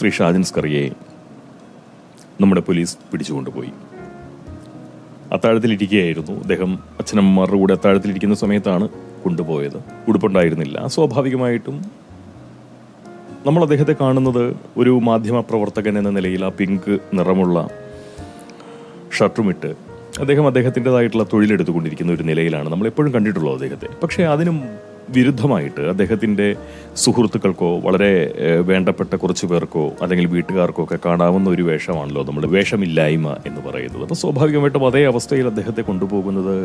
ശ്രീ ഷാജൻ സ്കറിയെ നമ്മുടെ പോലീസ് പിടിച്ചുകൊണ്ടുപോയി. അത്താഴത്തിലിരിക്കുകയായിരുന്നു അദ്ദേഹം. അച്ഛനമ്മമാരുടെ കൂടെ അത്താഴത്തിലിരിക്കുന്ന സമയത്താണ് കൊണ്ടുപോയത്. ഉടുപ്പുണ്ടായിരുന്നില്ല. സ്വാഭാവികമായിട്ടും നമ്മൾ അദ്ദേഹത്തെ കാണുന്നത് ഒരു മാധ്യമ പ്രവർത്തകൻ എന്ന നിലയിൽ ആ പിങ്ക് നിറമുള്ള ഷർട്ടുമിട്ട് അദ്ദേഹത്തിൻ്റെതായിട്ടുള്ള തൊഴിലെടുത്തുകൊണ്ടിരിക്കുന്ന ഒരു നിലയിലാണ് നമ്മൾ എപ്പോഴും കണ്ടിട്ടുള്ളത് അദ്ദേഹത്തെ. പക്ഷേ അതിനും വിരുദ്ധമായിട്ട് അദ്ദേഹത്തിൻ്റെ സുഹൃത്തുക്കൾക്കോ വളരെ വേണ്ടപ്പെട്ട കുറച്ച് പേർക്കോ അല്ലെങ്കിൽ വീട്ടുകാർക്കോ ഒക്കെ കാണാവുന്ന ഒരു വേഷമാണല്ലോ നമ്മൾ വേഷമില്ലായ്മ എന്ന് പറയുന്നത്. അപ്പോൾ സ്വാഭാവികമായിട്ടും അതേ അവസ്ഥയിൽ അദ്ദേഹത്തെ കൊണ്ടുപോകുന്നത്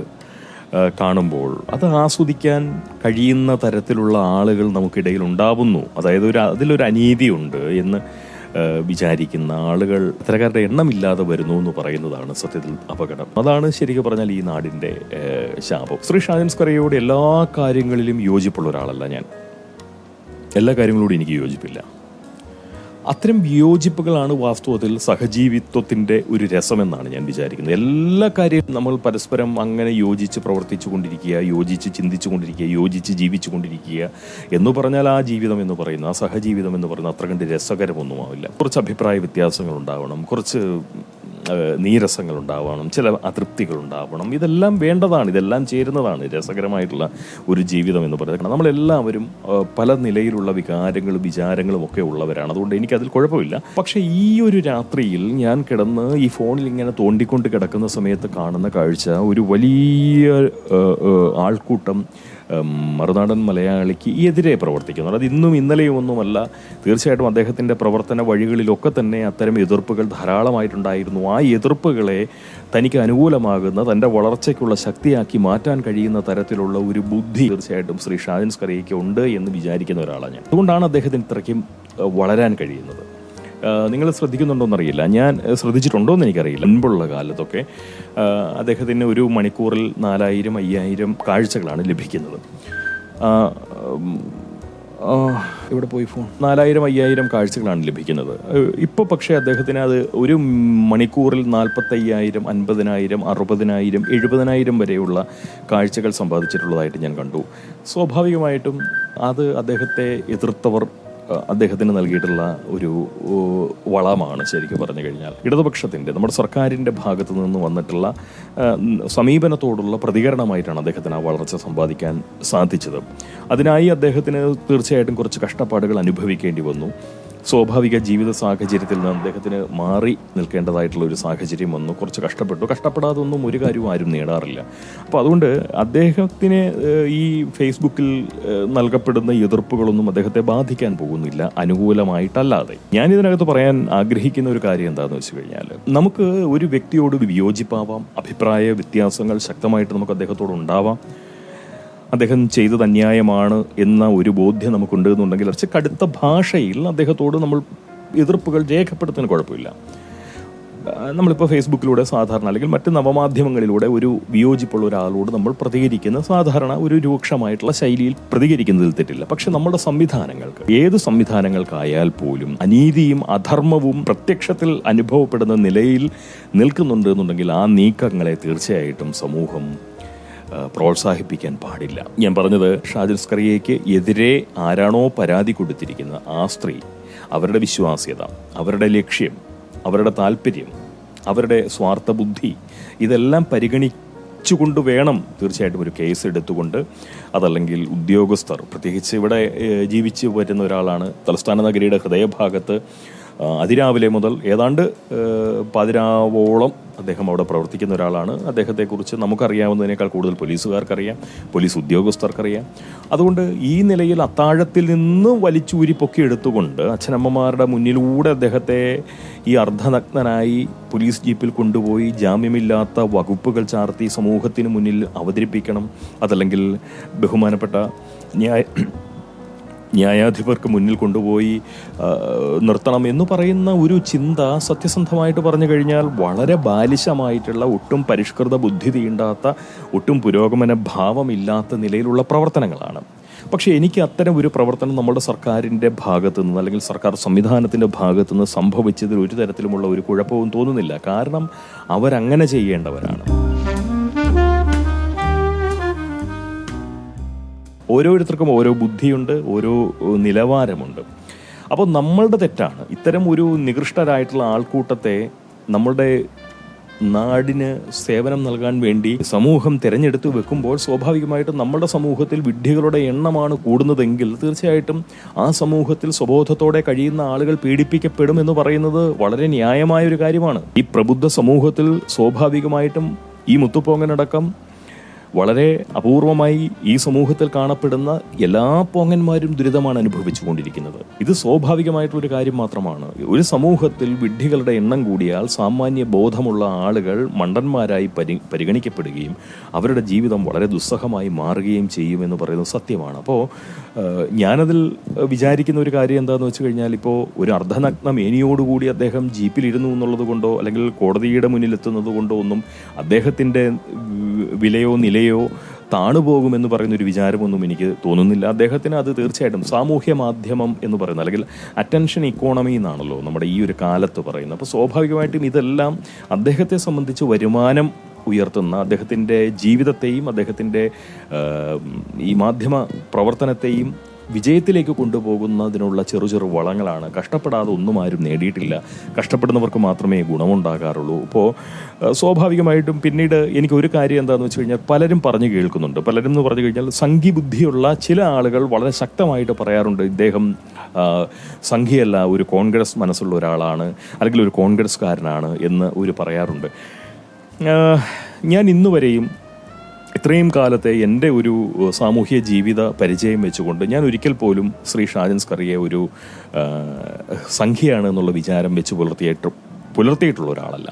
കാണുമ്പോൾ അത് ആസ്വദിക്കാൻ കഴിയുന്ന തരത്തിലുള്ള ആളുകൾ നമുക്കിടയിൽ ഉണ്ടാവുന്നു. അതായത് അതിലൊരു അനീതിയുണ്ട് എന്ന് വിചാരിക്കുന്ന ആളുകൾ ഇത്തരക്കാരുടെ എണ്ണമില്ലാതെ വരുന്നു എന്ന് പറയുന്നതാണ് സത്യത്തിൽ അപകടം. അതാണ് ശരിക്കും പറഞ്ഞാൽ ഈ നാടിൻ്റെ ശാപം. ശ്രീ ഷാജൻ സ്കറിയയോട് എല്ലാ കാര്യങ്ങളിലും യോജിപ്പുള്ള ഒരാളല്ല ഞാൻ. എല്ലാ കാര്യങ്ങളോടും എനിക്ക് യോജിപ്പില്ല. അത്തരം വിയോജിപ്പുകളാണ് വാസ്തവത്തിൽ സഹജീവിത്വത്തിൻ്റെ ഒരു രസമെന്നാണ് ഞാൻ വിചാരിക്കുന്നത്. എല്ലാ കാര്യവും നമ്മൾ പരസ്പരം അങ്ങനെ യോജിച്ച് പ്രവർത്തിച്ചു കൊണ്ടിരിക്കുക, യോജിച്ച് ചിന്തിച്ചു കൊണ്ടിരിക്കുക, യോജിച്ച് ജീവിച്ചു കൊണ്ടിരിക്കുക എന്ന് പറഞ്ഞാൽ ആ ജീവിതം എന്ന് പറയുന്ന, ആ സഹജീവിതം എന്ന് പറയുന്ന അത്ര കണ്ട് രസകരമൊന്നും ആവില്ല. കുറച്ച് അഭിപ്രായ വ്യത്യാസങ്ങൾ ഉണ്ടാവണം, കുറച്ച് നീരസങ്ങൾ ഉണ്ടാവണം, ചില അതൃപ്തികൾ ഉണ്ടാവണം. ഇതെല്ലാം വേണ്ടതാണ്, ഇതെല്ലാം ചേരുന്നതാണ് രസകരമായിട്ടുള്ള ഒരു ജീവിതം എന്ന് പറയുന്നത്. നമ്മളെല്ലാവരും പല നിലയിലുള്ള വികാരങ്ങളും വിചാരങ്ങളും ഒക്കെ ഉള്ളവരാണ്. അതുകൊണ്ട് എനിക്കതിൽ കുഴപ്പമില്ല. പക്ഷേ ഈ ഒരു രാത്രിയിൽ ഞാൻ കിടന്ന് ഈ ഫോണിൽ ഇങ്ങനെ തോണ്ടിക്കൊണ്ട് കിടക്കുന്ന സമയത്ത് കാണുന്ന കാഴ്ച ഒരു വലിയ ആൾക്കൂട്ടം മറുനാടൻ മലയാളിക്ക് എതിരെ പ്രവർത്തിക്കുന്നു. അത് ഇന്നും ഇന്നലെയും ഒന്നുമല്ല. തീർച്ചയായിട്ടും അദ്ദേഹത്തിൻ്റെ പ്രവർത്തന വഴികളിലൊക്കെ തന്നെ അത്തരം എതിർപ്പുകൾ ധാരാളമായിട്ടുണ്ടായിരുന്നു. ആ എതിർപ്പുകളെ തനിക്ക് അനുകൂലമാകുന്ന, തൻ്റെ വളർച്ചയ്ക്കുള്ള ശക്തിയാക്കി മാറ്റാൻ കഴിയുന്ന തരത്തിലുള്ള ഒരു ബുദ്ധി തീർച്ചയായിട്ടും ശ്രീ ഷാജൻ സ്കറിയയ്ക്ക് ഉണ്ട് എന്ന് വിചാരിക്കുന്ന ഒരാളാണ് ഞാൻ. അതുകൊണ്ടാണ് അദ്ദേഹത്തിന് ഇത്രയ്ക്കും വളരാൻ കഴിയുന്നത്. നിങ്ങൾ ശ്രദ്ധിക്കുന്നുണ്ടോയെന്നറിയില്ല, ഞാൻ ശ്രദ്ധിച്ചിട്ടുണ്ടോയെന്ന് എനിക്കറിയില്ല. മുൻപുള്ള കാലത്തൊക്കെ അദ്ദേഹത്തിന് ഒരു മണിക്കൂറിൽ 4000-5000 കാഴ്ചകളാണ് ലഭിക്കുന്നത്. ഇവിടെ പോയി ഫോൺ 4000-5000 കാഴ്ചകളാണ് ലഭിക്കുന്നത്. ഇപ്പോൾ പക്ഷേ അദ്ദേഹത്തിന് അത് ഒരു മണിക്കൂറിൽ 45,000, 50,000, 60,000, 70,000 വരെയുള്ള കാഴ്ചകൾ സമ്പാദിച്ചിട്ടുള്ളതായിട്ട് ഞാൻ കണ്ടു. സ്വാഭാവികമായിട്ടും അത് അദ്ദേഹത്തെ എതിർത്തവർ അദ്ദേഹത്തിന് നൽകിയിട്ടുള്ള ഒരു വളമാണ് ശരിക്കും പറഞ്ഞു കഴിഞ്ഞാൽ. ഇടതുപക്ഷത്തിൻ്റെ, നമ്മുടെ സർക്കാരിൻ്റെ ഭാഗത്തു നിന്ന് വന്നിട്ടുള്ള സമീപനത്തോടുള്ള പ്രതികരണമായിട്ടാണ് അദ്ദേഹത്തിന് ആ വളർച്ച സമ്പാദിക്കാൻ സാധിച്ചത്. അതിനായി അദ്ദേഹത്തിന് തീർച്ചയായിട്ടും കുറച്ച് കഷ്ടപ്പാടുകൾ അനുഭവിക്കേണ്ടി വന്നു. സ്വാഭാവിക ജീവിത സാഹചര്യത്തിൽ നിന്ന് അദ്ദേഹത്തിന് മാറി നിൽക്കേണ്ടതായിട്ടുള്ള ഒരു സാഹചര്യം വന്നു. കുറച്ച് കഷ്ടപ്പെടാതൊന്നും ഒരു കാര്യവും ആരും നേടാറില്ല. അപ്പോൾ അതുകൊണ്ട് അദ്ദേഹത്തിന് ഈ ഫേസ്ബുക്കിൽ നൽകപ്പെടുന്ന എതിർപ്പുകളൊന്നും അദ്ദേഹത്തെ ബാധിക്കാൻ പോകുന്നില്ല, അനുകൂലമായിട്ടല്ലാതെ. ഞാനിതിനകത്ത് പറയാൻ ആഗ്രഹിക്കുന്ന ഒരു കാര്യം എന്താണെന്ന് വെച്ച് കഴിഞ്ഞാൽ, നമുക്ക് ഒരു വ്യക്തിയോട് വിയോജിപ്പാവാം, അഭിപ്രായ വ്യത്യാസങ്ങൾ ശക്തമായിട്ട് നമുക്ക് അദ്ദേഹത്തോട് ഉണ്ടാവാം. അദ്ദേഹം ചെയ്തത് അന്യായമാണ് എന്ന ഒരു ബോധ്യം നമുക്കുണ്ട് എന്നുണ്ടെങ്കിൽ കുറച്ച് കടുത്ത ഭാഷയിൽ അദ്ദേഹത്തോട് നമ്മൾ എതിർപ്പുകൾ രേഖപ്പെടുത്താൻ കുഴപ്പമില്ല. നമ്മളിപ്പോൾ ഫേസ്ബുക്കിലൂടെ സാധാരണ അല്ലെങ്കിൽ മറ്റ് നവമാധ്യമങ്ങളിലൂടെ ഒരു വിയോജിപ്പുള്ള ഒരാളോട് നമ്മൾ പ്രതികരിക്കുന്ന സാധാരണ ഒരു രൂക്ഷമായിട്ടുള്ള ശൈലിയിൽ പ്രതികരിക്കുന്നതിൽ തെറ്റില്ല. പക്ഷെ നമ്മുടെ സംവിധാനങ്ങൾക്ക്, ഏത് സംവിധാനങ്ങൾക്കായാൽ പോലും അനീതിയും അധർമ്മവും പ്രത്യക്ഷത്തിൽ അനുഭവപ്പെടുന്ന നിലയിൽ നിൽക്കുന്നുണ്ട് എന്നുണ്ടെങ്കിൽ ആ നീക്കങ്ങളെ തീർച്ചയായിട്ടും സമൂഹം പ്രോത്സാഹിപ്പിക്കാൻ പാടില്ല. ഞാൻ പറഞ്ഞത്, ഷാജൻ സ്കറിയയ്ക്ക് എതിരെ ആരാണോ പരാതി കൊടുത്തിരിക്കുന്ന ആ സ്ത്രീ, അവരുടെ വിശ്വാസ്യത, അവരുടെ ലക്ഷ്യം, അവരുടെ താല്പര്യം, അവരുടെ സ്വാർത്ഥ ബുദ്ധി, ഇതെല്ലാം പരിഗണിച്ചുകൊണ്ട് വേണം തീർച്ചയായിട്ടും ഒരു കേസ് എടുത്തുകൊണ്ട്, അതല്ലെങ്കിൽ ഉദ്യോഗസ്ഥർ, പ്രത്യേകിച്ച് ഇവിടെ ജീവിച്ചു വരുന്ന ഒരാളാണ്, തലസ്ഥാന നഗരിയുടെ ഹൃദയഭാഗത്ത് അതിരാവിലെ മുതൽ ഏതാണ്ട് പാതിരാവോളം അദ്ദേഹം അവിടെ പ്രവർത്തിക്കുന്ന ഒരാളാണ്. അദ്ദേഹത്തെക്കുറിച്ച് നമുക്കറിയാവുന്നതിനേക്കാൾ കൂടുതൽ പോലീസുകാർക്കറിയാം, പോലീസ് ഉദ്യോഗസ്ഥർക്കറിയാം. അതുകൊണ്ട് ഈ നിലയിൽ അത്താഴത്തിൽ നിന്ന് വലിച്ചൂരി പൊക്കിയെടുത്തുകൊണ്ട് അച്ഛനമ്മമാരുടെ മുന്നിലൂടെ അദ്ദേഹത്തെ ഈ അർദ്ധനഗ്നനായി പോലീസ് ജീപ്പിൽ കൊണ്ടുപോയി ജാമ്യമില്ലാത്ത വകുപ്പുകൾ ചാർത്തി സമൂഹത്തിന് മുന്നിൽ അവതരിപ്പിക്കണം, അതല്ലെങ്കിൽ ബഹുമാനപ്പെട്ട ന്യായാധിപർക്ക് മുന്നിൽ കൊണ്ടുപോയി നിർത്തണം എന്ന് പറയുന്ന ഒരു ചിന്ത സത്യസന്ധമായിട്ട് പറഞ്ഞു കഴിഞ്ഞാൽ വളരെ ബാലിശമായിട്ടുള്ള, ഒട്ടും പരിഷ്കൃത ബുദ്ധി തീണ്ടാത്ത, ഒട്ടും പുരോഗമന ഭാവമില്ലാത്ത നിലയിലുള്ള പ്രവർത്തനങ്ങളാണ്. പക്ഷേ എനിക്ക് അത്തരം ഒരു പ്രവർത്തനം നമ്മുടെ സർക്കാരിൻ്റെ ഭാഗത്തു നിന്ന് അല്ലെങ്കിൽ സർക്കാർ സംവിധാനത്തിൻ്റെ ഭാഗത്തു നിന്ന് സംഭവിച്ചതിൽ ഒരു തരത്തിലുമുള്ള ഒരു കുഴപ്പവും തോന്നുന്നില്ല. കാരണം അവരങ്ങനെ ചെയ്യേണ്ടവരാണ്. ഓരോരുത്തർക്കും ഓരോ ബുദ്ധിയുണ്ട്, ഓരോ നിലവാരമുണ്ട്. അപ്പോൾ നമ്മളുടെ തെറ്റാണ് ഇത്തരം ഒരു നികൃഷ്ടരായിട്ടുള്ള ആൾക്കൂട്ടത്തെ നമ്മളുടെ നാടിന് സേവനം നൽകാൻ വേണ്ടി സമൂഹം തിരഞ്ഞെടുത്ത് വെക്കുമ്പോൾ സ്വാഭാവികമായിട്ടും നമ്മുടെ സമൂഹത്തിൽ വിഡ്ഢികളുടെ എണ്ണമാണ് കൂടുന്നതെങ്കിൽ തീർച്ചയായിട്ടും ആ സമൂഹത്തിൽ സ്വബോധത്തോടെ കഴിയുന്ന ആളുകൾ പീഡിപ്പിക്കപ്പെടും എന്ന് പറയുന്നത് വളരെ ന്യായമായ ഒരു കാര്യമാണ്. ഈ പ്രബുദ്ധ സമൂഹത്തിൽ സ്വാഭാവികമായിട്ടും ഈ മുത്തുപോങ്ങനടക്കം വളരെ അപൂർവമായി ഈ സമൂഹത്തിൽ കാണപ്പെടുന്ന എല്ലാ പോങ്ങന്മാരും ദുരിതമാണ് അനുഭവിച്ചു കൊണ്ടിരിക്കുന്നത്. ഇത് സ്വാഭാവികമായിട്ടൊരു കാര്യം മാത്രമാണ്. ഒരു സമൂഹത്തിൽ വിഡ്ഢികളുടെ എണ്ണം കൂടിയാൽ സാമാന്യ ബോധമുള്ള ആളുകൾ മണ്ടന്മാരായി പരിഗണിക്കപ്പെടുകയും അവരുടെ ജീവിതം വളരെ ദുസ്സഹമായി മാറുകയും ചെയ്യുമെന്ന് പറയുന്നത് സത്യമാണ്. അപ്പോൾ ഞാനതിൽ വിചാരിക്കുന്ന ഒരു കാര്യം എന്താണെന്ന് വെച്ച് കഴിഞ്ഞാൽ, ഇപ്പോൾ ഒരു അർദ്ധനഗ്ന മേനിയോടുകൂടി അദ്ദേഹം ജീപ്പിലിരുന്നു എന്നുള്ളത് കൊണ്ടോ അല്ലെങ്കിൽ കോടതിയുടെ മുന്നിലെത്തുന്നത് കൊണ്ടോ ഒന്നും അദ്ദേഹത്തിൻ്റെ വിലയോ നിലയോ താണുപോകുമെന്ന് പറയുന്നൊരു വിചാരമൊന്നും എനിക്ക് തോന്നുന്നില്ല. അദ്ദേഹത്തിന് അത് തീർച്ചയായിട്ടും സാമൂഹ്യ മാധ്യമം എന്ന് പറയുന്നത് അല്ലെങ്കിൽ അറ്റൻഷൻ ഇക്കോണമി എന്നാണല്ലോ നമ്മുടെ ഈ ഒരു കാലത്ത് പറയുന്നത്. അപ്പോൾ സ്വാഭാവികമായിട്ടും ഇതെല്ലാം അദ്ദേഹത്തെ സംബന്ധിച്ച് വരുമാനം ഉയർത്തുന്ന അദ്ദേഹത്തിൻ്റെ ജീവിതത്തെയും അദ്ദേഹത്തിൻ്റെ ഈ മാധ്യമ പ്രവർത്തനത്തെയും വിജയത്തിലേക്ക് കൊണ്ടുപോകുന്നതിനുള്ള ചെറു വളങ്ങളാണ്. കഷ്ടപ്പെടാതെ ഒന്നും ആരും നേടിയിട്ടില്ല. കഷ്ടപ്പെടുന്നവർക്ക് മാത്രമേ ഗുണമുണ്ടാകാറുള്ളൂ. ഇപ്പോൾ സ്വാഭാവികമായിട്ടും പിന്നീട് എനിക്കൊരു കാര്യം എന്താണെന്ന് വെച്ച് കഴിഞ്ഞാൽ, പലരും പറഞ്ഞു കേൾക്കുന്നുണ്ട്. പലരും എന്ന് പറഞ്ഞു കഴിഞ്ഞാൽ സംഘിബുദ്ധിയുള്ള ചില ആളുകൾ വളരെ ശക്തമായിട്ട് പറയാറുണ്ട്, ഇദ്ദേഹം സംഘിയല്ല, ഒരു കോൺഗ്രസ് മനസ്സുള്ള ഒരാളാണ്, അല്ലെങ്കിൽ ഒരു കോൺഗ്രസ്സുകാരനാണ് എന്ന് ഒരു പറയാറുണ്ട്. ഞാൻ ഇന്നുവരെയും ഇത്രയും കാലത്തെ എൻ്റെ ഒരു സാമൂഹ്യ ജീവിത പരിചയം വെച്ചുകൊണ്ട് ഞാൻ ഒരിക്കൽ പോലും ശ്രീ ഷാജൻ സ്കറിയെ ഒരു സംഖ്യയാണ് എന്നുള്ള വിചാരം വെച്ച് പുലർത്തിയിട്ടുള്ള ഒരാളല്ല.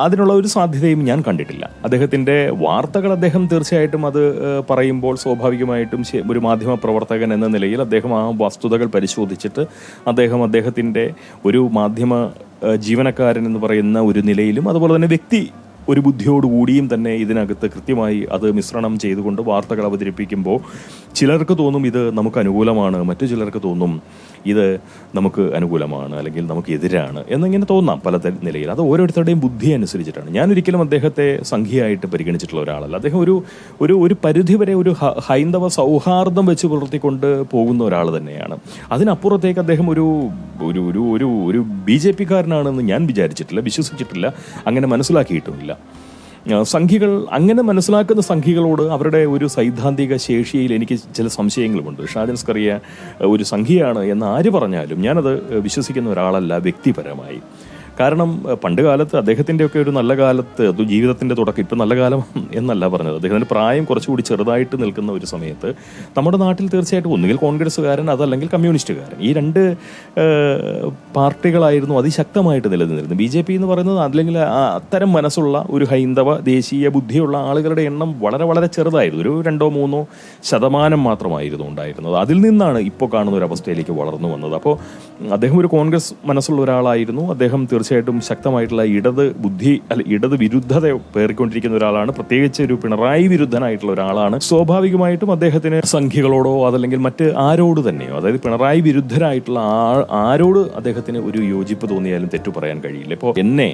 അതിനുള്ള ഒരു സാധ്യതയും ഞാൻ കണ്ടിട്ടില്ല. അദ്ദേഹത്തിൻ്റെ വാർത്തകൾ അദ്ദേഹം തീർച്ചയായിട്ടും അത് പറയുമ്പോൾ സ്വാഭാവികമായിട്ടും ഒരു മാധ്യമ പ്രവർത്തകൻ എന്ന നിലയിൽ അദ്ദേഹം ആ വസ്തുതകൾ പരിശോധിച്ചിട്ട് അദ്ദേഹത്തിൻ്റെ ഒരു മാധ്യമ ജീവനക്കാരൻ എന്ന് പറയുന്ന ഒരു നിലയിലും അതുപോലെ തന്നെ വ്യക്തി ഒരു ബുദ്ധിയോടുകൂടിയും തന്നെ ഇതിനകത്ത് കൃത്യമായി അത് മിശ്രണം ചെയ്തുകൊണ്ട് വാർത്തകൾ അവതരിപ്പിക്കുമ്പോൾ ചിലർക്ക് തോന്നും ഇത് നമുക്ക് അനുകൂലമാണ്, മറ്റു ചിലർക്ക് തോന്നും ഇത് നമുക്ക് അനുകൂലമാണ് അല്ലെങ്കിൽ നമുക്ക് എതിരാണ് എന്നിങ്ങനെ തോന്നാം പല നിലയിൽ. അത് ഓരോരുത്തരുടെയും ബുദ്ധി അനുസരിച്ചിട്ടാണ്. ഞാനൊരിക്കലും അദ്ദേഹത്തെ സംഖ്യയായിട്ട് പരിഗണിച്ചിട്ടുള്ള ഒരാളല്ല. അദ്ദേഹം ഒരു പരിധിവരെ ഒരു ഹൈന്ദവ സൗഹാർദ്ദം വെച്ച് പുലർത്തിക്കൊണ്ട് പോകുന്ന ഒരാൾ തന്നെയാണ്. അതിനപ്പുറത്തേക്ക് അദ്ദേഹം ഒരു BJP-കാരനാണെന്ന് ഞാൻ വിചാരിച്ചിട്ടില്ല, വിശ്വസിച്ചിട്ടില്ല, അങ്ങനെ മനസ്സിലാക്കിയിട്ടുമില്ല. സംഘികൾ അങ്ങനെ മനസ്സിലാക്കുന്ന സംഘികളോട് അവരുടെ ഒരു സൈദ്ധാന്തിക ശേഷിയിൽ എനിക്ക് ചില സംശയങ്ങളുമുണ്ട്. ഷാജൻ സ്കറിയ ഒരു സംഘിയാണ് എന്ന് ആര് പറഞ്ഞാലും ഞാനത് വിശ്വസിക്കുന്ന ഒരാളല്ല വ്യക്തിപരമായി. കാരണം പണ്ട് കാലത്ത് അദ്ദേഹത്തിൻ്റെയൊക്കെ ഒരു നല്ല കാലത്ത് ജീവിതത്തിൻ്റെ തുടക്കം, ഇപ്പം നല്ല കാലം എന്നല്ല പറഞ്ഞത്, അദ്ദേഹത്തിൻ്റെ പ്രായം കുറച്ചുകൂടി ചെറുതായിട്ട് നിൽക്കുന്ന ഒരു സമയത്ത് നമ്മുടെ നാട്ടിൽ തീർച്ചയായിട്ടും ഒന്നുകിൽ കോൺഗ്രസ്സുകാരൻ അതല്ലെങ്കിൽ കമ്മ്യൂണിസ്റ്റുകാരൻ, ഈ രണ്ട് പാർട്ടികളായിരുന്നു അതിശക്തമായിട്ട് നിലനിന്നിരുന്നത്. BJP എന്ന് പറയുന്നത് അല്ലെങ്കിൽ അത്തരം മനസ്സുള്ള ഒരു ഹൈന്ദവ ദേശീയ ബുദ്ധിയുള്ള ആളുകളുടെ എണ്ണം വളരെ വളരെ ചെറുതായിരുന്നു. ഒരു 2-3% മാത്രമായിരുന്നു ഉണ്ടായിരുന്നത്. അതിൽ നിന്നാണ് ഇപ്പോൾ കാണുന്ന ഒരു അവസ്ഥയിലേക്ക് വളർന്നു വന്നത്. അപ്പോൾ അദ്ദേഹം ഒരു കോൺഗ്രസ് മനസ്സുള്ള ഒരാളായിരുന്നു. അദ്ദേഹം തീർച്ചയായിട്ടും ശക്തമായിട്ടുള്ള ഇടത് വിരുദ്ധത പേറിക്കൊണ്ടിരിക്കുന്ന ഒരാളാണ്. പ്രത്യേകിച്ച് ഒരു പിണറായി വിരുദ്ധനായിട്ടുള്ള ഒരാളാണ്. സ്വാഭാവികമായിട്ടും അദ്ദേഹത്തിന് സംഘികളോടോ അതല്ലെങ്കിൽ മറ്റ് ആരോട് തന്നെയോ, അതായത് പിണറായി വിരുദ്ധരായിട്ടുള്ള ആരോട് അദ്ദേഹത്തിന് ഒരു യോജിപ്പ് തോന്നിയാലും തെറ്റു പറയാൻ കഴിയില്ല. ഇപ്പോൾ എന്നെ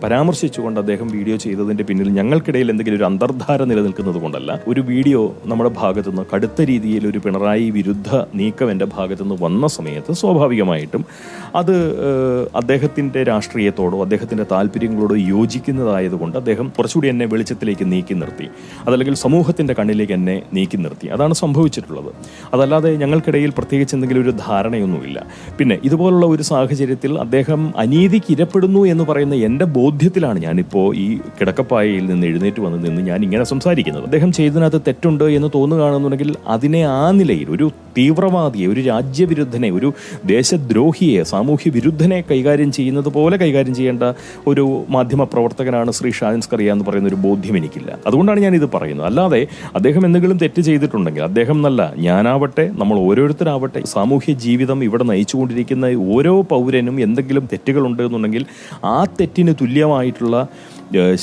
പരാമർശിച്ചുകൊണ്ട് അദ്ദേഹം വീഡിയോ ചെയ്തതിന്റെ പിന്നിൽ ഞങ്ങൾക്കിടയിൽ എന്തെങ്കിലും ഒരു അന്തർധാര നിലനിൽക്കുന്നത് കൊണ്ടല്ല. ഒരു വീഡിയോ നമ്മുടെ ഭാഗത്തുനിന്ന് കടുത്ത രീതിയിൽ ഒരു പിണറായി വിരുദ്ധ നീക്കം എൻ്റെ ഭാഗത്തുനിന്ന് വന്ന സമയത്ത് സ്വാഭാവികമായിട്ടും അത് അദ്ദേഹത്തിൻ്റെ രാഷ്ട്രീയത്തോടോ അദ്ദേഹത്തിൻ്റെ താല്പര്യങ്ങളോടോ യോജിക്കുന്നതായതുകൊണ്ട് അദ്ദേഹം കുറച്ചുകൂടി എന്നെ വെളിച്ചത്തിലേക്ക് നീക്കി നിർത്തി, അതല്ലെങ്കിൽ സമൂഹത്തിൻ്റെ കണ്ണിലേക്ക് എന്നെ നീക്കി നിർത്തി. അതാണ് സംഭവിച്ചിട്ടുള്ളത്. അതല്ലാതെ ഞങ്ങൾക്കിടയിൽ പ്രത്യേകിച്ച് എന്തെങ്കിലും ഒരു ധാരണയൊന്നുമില്ല. പിന്നെ ഇതുപോലുള്ള ഒരു സാഹചര്യത്തിൽ അദ്ദേഹം അനീതിക്ക് ഇരപ്പെടുന്നു എന്ന് പറയുന്ന എൻ്റെ ബോധ്യത്തിലാണ് ഞാനിപ്പോൾ ഈ കിടക്കപ്പായയിൽ നിന്ന് എഴുന്നേറ്റ് വന്ന് നിന്ന് ഞാൻ ഇങ്ങനെ സംസാരിക്കുന്നത്. അദ്ദേഹം ചെയ്തതിനകത്ത് തെറ്റുണ്ട് എന്ന് തോന്നുകയാണെന്നുണ്ടെങ്കിൽ അതിനെ ആ നിലയിൽ ഒരു തീവ്രവാദിയെ, ഒരു രാജ്യവിരുദ്ധനെ, ഒരു ദേശദ്രോഹിയെ, സാമൂഹ്യ വിരുദ്ധനെ കൈകാര്യം ചെയ്യുന്നത് പോലെ കൈകാര്യം ചെയ്യേണ്ട ഒരു മാധ്യമ പ്രവർത്തകനാണ് ശ്രീ ഷാജൻ സ്കറിയ എന്ന് പറയുന്ന ഒരു ബോധ്യം എനിക്കില്ല. അതുകൊണ്ടാണ് ഞാനിത് പറയുന്നത്. അല്ലാതെ അദ്ദേഹം എന്തെങ്കിലും തെറ്റ് ചെയ്തിട്ടുണ്ടെങ്കിൽ അദ്ദേഹം എന്നല്ല, ഞാനാവട്ടെ, നമ്മൾ ഓരോരുത്തരാവട്ടെ, സാമൂഹ്യ ജീവിതം ഇവിടെ നയിച്ചുകൊണ്ടിരിക്കുന്ന ഓരോ പൗരനും എന്തെങ്കിലും തെറ്റുകളുണ്ട് എന്നുണ്ടെങ്കിൽ ആ തെറ്റിന് തുല്യമായിട്ടുള്ള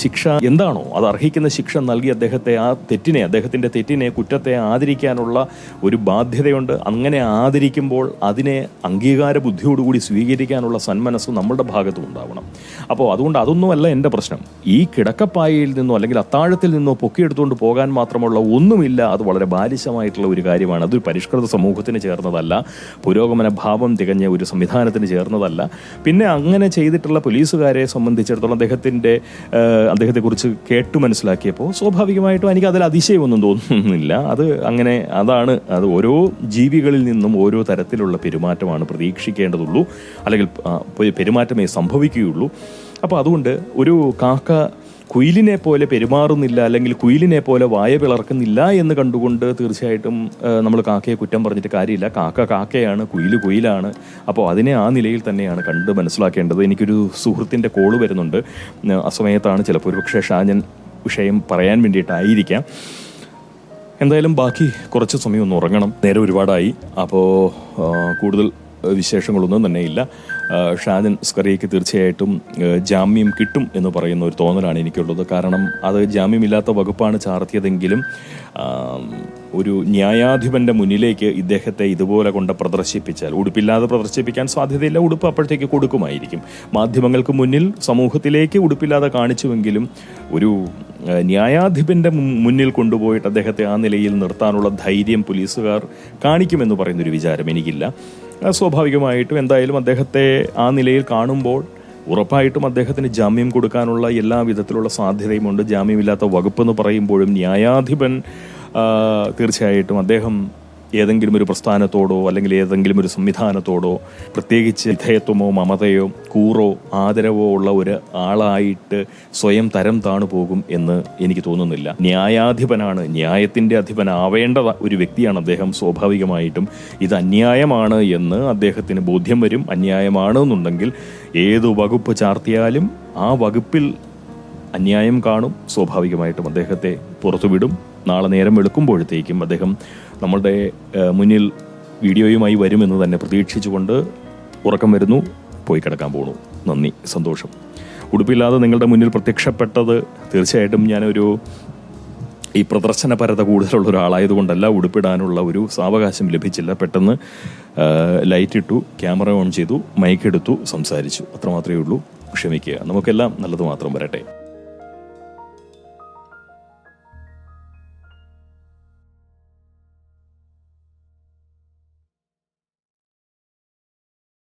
ശിക്ഷ എന്താണോ അത് അർഹിക്കുന്ന ശിക്ഷ നൽകി അദ്ദേഹത്തിൻ്റെ തെറ്റിനെ കുറ്റത്തെ ആദരിക്കാനുള്ള ഒരു ബാധ്യതയുണ്ട്. അങ്ങനെ ആദരിക്കുമ്പോൾ അതിനെ അംഗീകാര ബുദ്ധിയോടുകൂടി സ്വീകരിക്കാനുള്ള സന്മനസ്സ് നമ്മളുടെ ഭാഗത്തും ഉണ്ടാവണം. അപ്പോൾ അതുകൊണ്ട് അതൊന്നുമല്ല എൻ്റെ പ്രശ്നം. ഈ കിടക്കപ്പായയിൽ നിന്നോ അല്ലെങ്കിൽ അത്താഴത്തിൽ നിന്നോ പൊക്കിയെടുത്തുകൊണ്ട് പോകാൻ മാത്രമുള്ള ഒന്നുമില്ല. അത് വളരെ ബാലിശമായിട്ടുള്ള ഒരു കാര്യമാണ്. അതൊരു പരിഷ്കൃത സമൂഹത്തിന് ചേർന്നതല്ല, പുരോഗമന ഭാവം തികഞ്ഞ ഒരു സംവിധാനത്തിന് ചേർന്നതല്ല. പിന്നെ അങ്ങനെ ചെയ്തിട്ടുള്ള പോലീസുകാരെ സംബന്ധിച്ചിടത്തോളം അദ്ദേഹത്തെക്കുറിച്ച് കേട്ടു മനസ്സിലാക്കിയപ്പോൾ സ്വാഭാവികമായിട്ടും എനിക്ക് അതിൽ അതിശയമൊന്നും തോന്നുന്നില്ല. അത് ഓരോ ജീവികളിൽ നിന്നും ഓരോ തരത്തിലുള്ള പെരുമാറ്റമാണ് പ്രതീക്ഷിക്കേണ്ടതുള്ളൂ, അല്ലെങ്കിൽ പെരുമാറ്റമേ സംഭവിക്കുകയുള്ളൂ. അപ്പോൾ അതുകൊണ്ട് ഒരു കാക്ക കുയിലിനെ പോലെ പെരുമാറുന്നില്ല, അല്ലെങ്കിൽ കുയിലിനെ പോലെ വായ പിളർക്കുന്നില്ല എന്ന് കണ്ടുകൊണ്ട് തീർച്ചയായിട്ടും നമ്മൾ കാക്കയെ കുറ്റം പറഞ്ഞിട്ട് കാര്യമില്ല. കാക്കയാണ്, കുയിലാണ്. അപ്പോൾ അതിനെ ആ നിലയിൽ തന്നെയാണ് കണ്ട് മനസ്സിലാക്കേണ്ടത്. എനിക്കൊരു സുഹൃത്തിൻ്റെ കോള് വരുന്നുണ്ട്. ആ സമയത്താണ് ചിലപ്പോൾ ഒരുപക്ഷെ ഷാജൻ വിഷയം പറയാൻ വേണ്ടിയിട്ടായിരിക്കാം. എന്തായാലും ബാക്കി കുറച്ച് സമയം ഒന്ന് ഉറങ്ങണം. നേരെ ഒരുപാടായി. അപ്പോൾ കൂടുതൽ വിശേഷങ്ങളൊന്നും തന്നെയില്ല. ഷാജൻ സ്കറിയയ്ക്ക് തീർച്ചയായിട്ടും ജാമ്യം കിട്ടും എന്ന് പറയുന്ന ഒരു തോന്നലാണ് എനിക്കുള്ളത്. കാരണം അത് ജാമ്യമില്ലാത്ത വകുപ്പാണ് ചാർത്തിയതെങ്കിലും ഒരു ന്യായാധിപൻ്റെ മുന്നിലേക്ക് ഇദ്ദേഹത്തെ ഇതുപോലെ കൊണ്ട് പ്രദർശിപ്പിച്ചാൽ, ഉടുപ്പില്ലാതെ പ്രദർശിപ്പിക്കാൻ സാധ്യതയില്ല, ഉടുപ്പ് അപ്പോഴത്തേക്ക് കൊടുക്കുമായിരിക്കും. മാധ്യമങ്ങൾക്ക് മുന്നിൽ സമൂഹത്തിലേക്ക് ഉടുപ്പില്ലാതെ കാണിച്ചുവെങ്കിലും ഒരു ന്യായാധിപൻ്റെ മുന്നിൽ കൊണ്ടുപോയിട്ട് അദ്ദേഹത്തെ ആ നിലയിൽ നിർത്താനുള്ള ധൈര്യം പോലീസുകാർ കാണിക്കുമെന്ന് പറയുന്നൊരു വിചാരം എനിക്കില്ല. സ്വാഭാവികമായിട്ടും എന്തായാലും അദ്ദേഹത്തെ ആ നിലയിൽ കാണുമ്പോൾ ഉറപ്പായിട്ടും അദ്ദേഹത്തിന് ജാമ്യം കൊടുക്കാനുള്ള എല്ലാ വിധത്തിലുള്ള സാധ്യതയുമുണ്ട്. ജാമ്യമില്ലാത്ത വകുപ്പെന്ന് പറയുമ്പോഴും ന്യായാധിപൻ തീർച്ചയായിട്ടും അദ്ദേഹം ഏതെങ്കിലും ഒരു പ്രസ്ഥാനത്തോടോ അല്ലെങ്കിൽ ഏതെങ്കിലും ഒരു സംവിധാനത്തോടോ പ്രത്യേകിച്ച് വിധേയത്വമോ മമതയോ കൂറോ ആദരവോ ഉള്ള ഒരു ആളായിട്ട് സ്വയം തരം താണു പോകും എന്ന് എനിക്ക് തോന്നുന്നില്ല. ന്യായാധിപനാണ്, ന്യായത്തിൻ്റെ അധിപനാവേണ്ട ഒരു വ്യക്തിയാണ് അദ്ദേഹം. സ്വാഭാവികമായിട്ടും ഇത് അന്യായമാണ് എന്ന് അദ്ദേഹത്തിന് ബോധ്യം വരും. അന്യായമാണെന്നുണ്ടെങ്കിൽ ഏതു വകുപ്പ് ചാർത്തിയാലും ആ വകുപ്പിൽ അന്യായം കാണും. സ്വാഭാവികമായിട്ടും അദ്ദേഹത്തെ പുറത്തുവിടും. നാളെ നേരം വെളുക്കുമ്പോഴത്തേക്കും അദ്ദേഹം നമ്മളുടെ മുന്നിൽ വീഡിയോയുമായി വരുമെന്ന് തന്നെ പ്രതീക്ഷിച്ചുകൊണ്ട് ഉറക്കം വരുന്നു. പോയി കിടക്കാൻ പോകണു. നന്ദി, സന്തോഷം. ഉടുപ്പില്ലാതെ നിങ്ങളുടെ മുന്നിൽ പ്രത്യക്ഷപ്പെട്ടത് തീർച്ചയായിട്ടും ഈ പ്രദർശനപരത കൂടുതലുള്ള ഒരാളായതുകൊണ്ടല്ല. ഉടുപ്പിടാനുള്ള ഒരു സാവകാശം ലഭിച്ചില്ല. പെട്ടെന്ന് ലൈറ്റ് ഇട്ടു, ക്യാമറ ഓൺ ചെയ്തു, മൈക്ക് എടുത്തു, സംസാരിച്ചു. അത്രമാത്രമേ ഉള്ളൂ. ക്ഷമിക്കുക. നമുക്കെല്ലാം നല്ലത് മാത്രം വരട്ടെ.